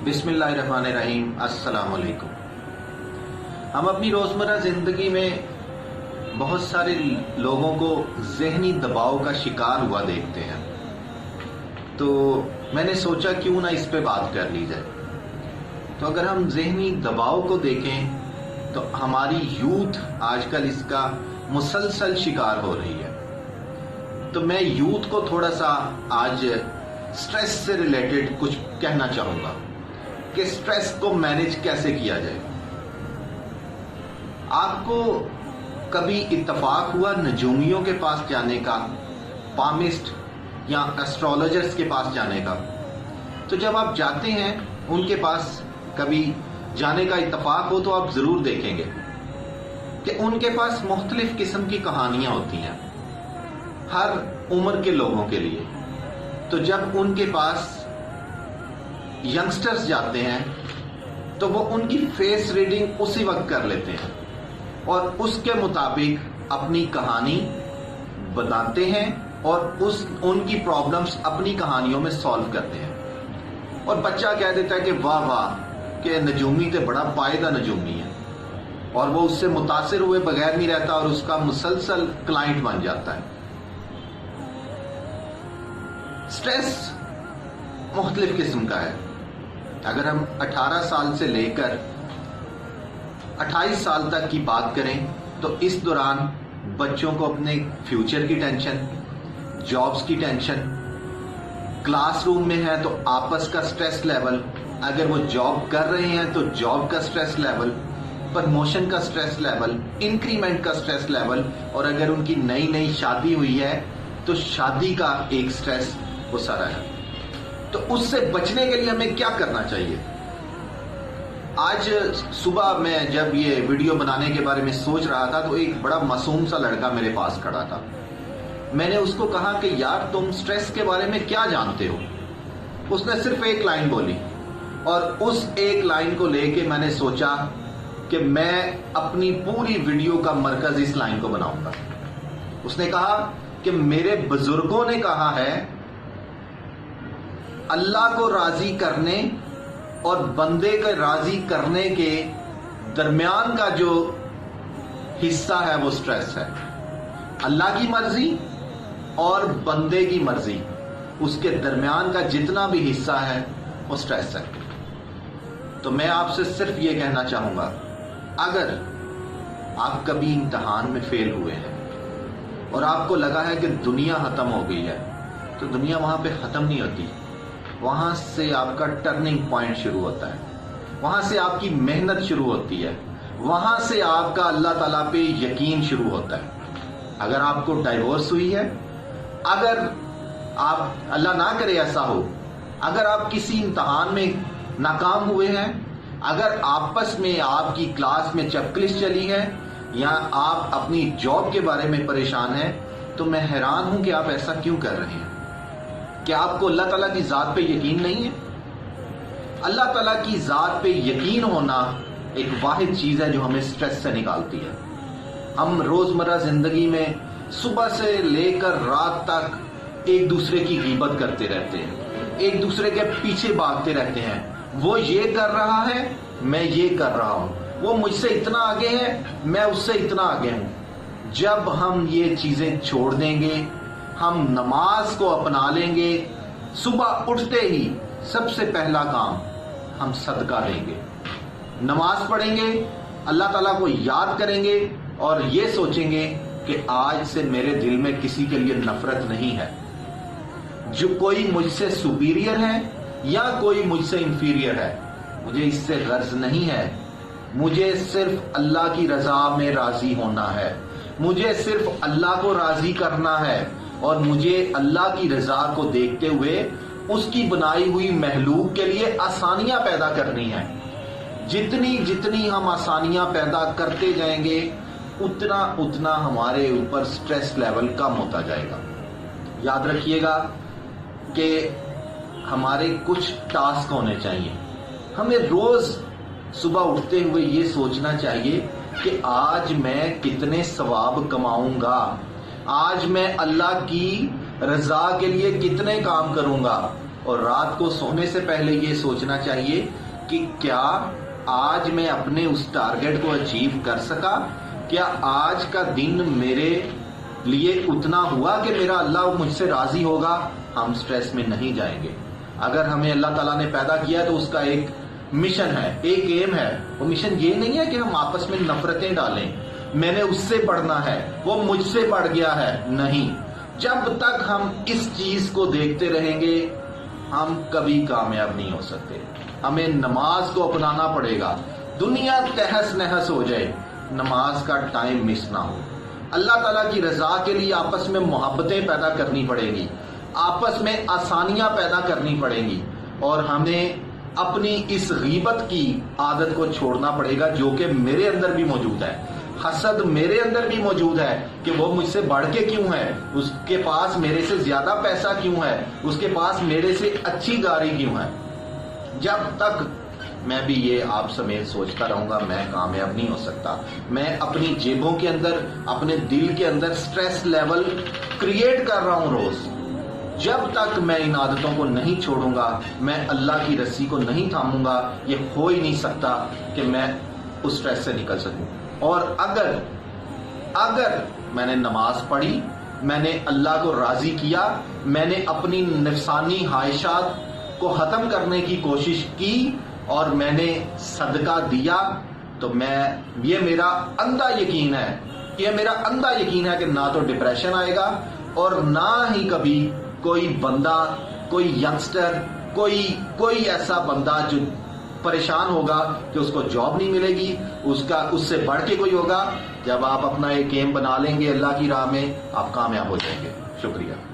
बिस्मिल्लाहिर्रहमानिर्रहीम। अस्सलाम वालेकुम। हम अपनी रोज़मर्रा ज़िंदगी में बहुत सारे लोगों को ज़हनी दबाव का शिकार हुआ देखते हैं, तो मैंने सोचा क्यों ना इस पे बात कर ली जाए। तो अगर हम ज़हनी दबाव को देखें तो हमारी यूथ आजकल इसका मुसलसल शिकार हो रही है। तो मैं यूथ को थोड़ा सा आज स्ट्रेस से रिलेटेड कुछ कहना चाहूँगा कि स्ट्रेस को मैनेज कैसे किया जाए। आपको कभी इत्तफाक हुआ नजूमियों के पास जाने का, पामिस्ट या एस्ट्रोलॉजर्स के पास जाने का? तो जब आप जाते हैं उनके पास, कभी जाने का इत्तफाक हो, तो आप जरूर देखेंगे कि उनके पास मुख्तलिफ किस्म की कहानियां होती हैं हर उम्र के लोगों के लिए। तो जब उनके पास यंगस्टर्स जाते हैं तो वो उनकी फेस रीडिंग उसी वक्त कर लेते हैं और उसके मुताबिक अपनी कहानी बताते हैं और उनकी प्रॉब्लम्स अपनी कहानियों में सॉल्व करते हैं। और बच्चा कह देता है कि वाह वाह कि नजूमी तो बड़ा पायदा नजूमी है, और वो उससे मुतासिर हुए बगैर नहीं रहता और उसका मुसलसल क्लाइंट बन जाता है। स्ट्रेस मुख्तलिफ किस्म का है। अगर हम 18 साल से लेकर 28 साल तक की बात करें तो इस दौरान बच्चों को अपने फ्यूचर की टेंशन, जॉब्स की टेंशन, क्लासरूम में है तो आपस का स्ट्रेस लेवल, अगर वो जॉब कर रहे हैं तो जॉब का स्ट्रेस लेवल, प्रमोशन का स्ट्रेस लेवल, इंक्रीमेंट का स्ट्रेस लेवल, और अगर उनकी नई नई शादी हुई है तो शादी का एक स्ट्रेस वो सारा है। तो उससे बचने के लिए हमें क्या करना चाहिए? आज सुबह मैं जब ये वीडियो बनाने के बारे में सोच रहा था तो एक बड़ा मासूम सा लड़का मेरे पास खड़ा था। मैंने उसको कहा कि यार तुम स्ट्रेस के बारे में क्या जानते हो? उसने सिर्फ एक लाइन बोली और उस एक लाइन को लेके मैंने सोचा कि मैं अपनी पूरी वीडियो का मरकज इस लाइन को बनाऊंगा। उसने कहा कि मेरे बुजुर्गों ने कहा है अल्लाह को राजी करने और बंदे के राजी करने के दरमियान का जो हिस्सा है वो स्ट्रेस है। अल्लाह की मर्जी और बंदे की मर्जी, उसके दरमियान का जितना भी हिस्सा है वो स्ट्रेस है। तो मैं आपसे सिर्फ ये कहना चाहूंगा, अगर आप कभी इम्तिहान में फेल हुए हैं और आपको लगा है कि दुनिया खत्म हो गई है, तो दुनिया वहां पे खत्म नहीं होती। वहां से आपका टर्निंग पॉइंट शुरू होता है, वहां से आपकी मेहनत शुरू होती है, वहां से आपका अल्लाह ताला पे यकीन शुरू होता है। अगर आपको डाइवोर्स हुई है, अगर आप, अल्लाह ना करे ऐसा हो, अगर आप किसी इम्तिहान में नाकाम हुए हैं, अगर आपस में आपकी क्लास में चपकलिश चली है, या आप अपनी जॉब के बारे में परेशान हैं, तो मैं हैरान हूं कि आप ऐसा क्यों कर रहे हैं। क्या आपको अल्लाह ताला की जात पे यकीन नहीं है? अल्लाह ताला की जात पे यकीन होना एक वाहिद चीज है जो हमें स्ट्रेस से निकालती है। हम रोजमर्रा जिंदगी में सुबह से लेकर रात तक एक दूसरे की गीबत करते रहते हैं, एक दूसरे के पीछे भागते रहते हैं। वो ये कर रहा है, मैं ये कर रहा हूं, वो मुझसे इतना आगे है, मैं उससे इतना आगे हूं। जब हम ये चीजें छोड़ देंगे, हम नमाज को अपना लेंगे, सुबह उठते ही सबसे पहला काम हम सदका देंगे, नमाज पढ़ेंगे, अल्लाह ताला को याद करेंगे और ये सोचेंगे कि आज से मेरे दिल में किसी के लिए नफरत नहीं है, जो कोई मुझसे सुपीरियर है या कोई मुझसे इंफीरियर है, मुझे इससे गर्ज नहीं है। मुझे सिर्फ अल्लाह की रजा में राजी होना है, मुझे सिर्फ अल्लाह को राजी करना है और मुझे अल्लाह की रजा को देखते हुए उसकी बनाई हुई महलूक के लिए आसानियां पैदा करनी है। जितनी जितनी हम आसानियां पैदा करते जाएंगे उतना उतना हमारे ऊपर स्ट्रेस लेवल कम होता जाएगा। याद रखिएगा कि हमारे कुछ टास्क होने चाहिए। हमें रोज सुबह उठते हुए ये सोचना चाहिए कि आज मैं कितने सवाब कमाऊंगा, आज मैं अल्लाह की रजा के लिए कितने काम करूंगा, اور رات کو سونے سے پہلے یہ سوچنا چاہیے کہ کیا آج میں اپنے اس ٹارگٹ کو اچیو کر سکا؟ کیا آج کا دن میرے لیے اتنا ہوا کہ میرا اللہ مجھ سے راضی ہوگا؟ ہم سٹریس میں نہیں جائیں گے۔ اگر ہمیں اللہ تعالیٰ نے پیدا کیا ہے تو اس کا ایک مشن ہے، ایک ایم ہے۔ وہ مشن یہ نہیں ہے کہ ہم آپس میں نفرتیں ڈالیں، میں نے اس سے پڑھنا ہے، وہ مجھ سے پڑھ گیا ہے، نہیں۔ جب تک ہم اس چیز کو دیکھتے رہیں گے ہم کبھی کامیاب نہیں ہو سکتے۔ ہمیں نماز کو اپنانا پڑے گا، دنیا تہس نہس ہو جائے، نماز کا ٹائم مس نہ ہو۔ اللہ تعالیٰ کی رضا کے لیے آپس میں محبتیں پیدا کرنی پڑیں گی، آپس میں آسانیاں پیدا کرنی پڑیں گی، اور ہمیں اپنی اس غیبت کی عادت کو چھوڑنا پڑے گا جو کہ میرے اندر بھی موجود ہے۔ حسد میرے اندر بھی موجود ہے کہ وہ مجھ سے بڑھ کے کیوں ہے، اس کے پاس میرے سے زیادہ پیسہ کیوں ہے، اس کے پاس میرے سے اچھی گاڑی کیوں ہے۔ جب تک میں بھی یہ آپ سمیت سوچتا رہوں گا میں کامیاب نہیں ہو سکتا۔ میں اپنی جیبوں کے اندر، اپنے دل کے اندر سٹریس لیول کریٹ کر رہا ہوں روز۔ جب تک میں ان عادتوں کو نہیں چھوڑوں گا، میں اللہ کی رسی کو نہیں تھاموں گا، یہ ہو ہی نہیں سکتا کہ میں اس سٹریس سے نکل سکوں۔ اور اگر میں نے نماز پڑھی، میں نے اللہ کو راضی کیا، میں نے اپنی نفسانی خواہشات کو ختم کرنے کی کوشش کی اور میں نے صدقہ دیا، تو یہ میرا اندھا یقین ہے کہ نہ تو ڈپریشن آئے گا اور نہ ہی کبھی کوئی بندہ، کوئی ینگسٹر، کوئی ایسا بندہ جو پریشان ہوگا کہ اس کو جاب نہیں ملے گی، اس سے بڑھ کے کوئی ہوگا۔ جب آپ اپنا ایک ایم بنا لیں گے اللہ کی راہ میں، آپ کامیاب ہو جائیں گے۔ شکریہ۔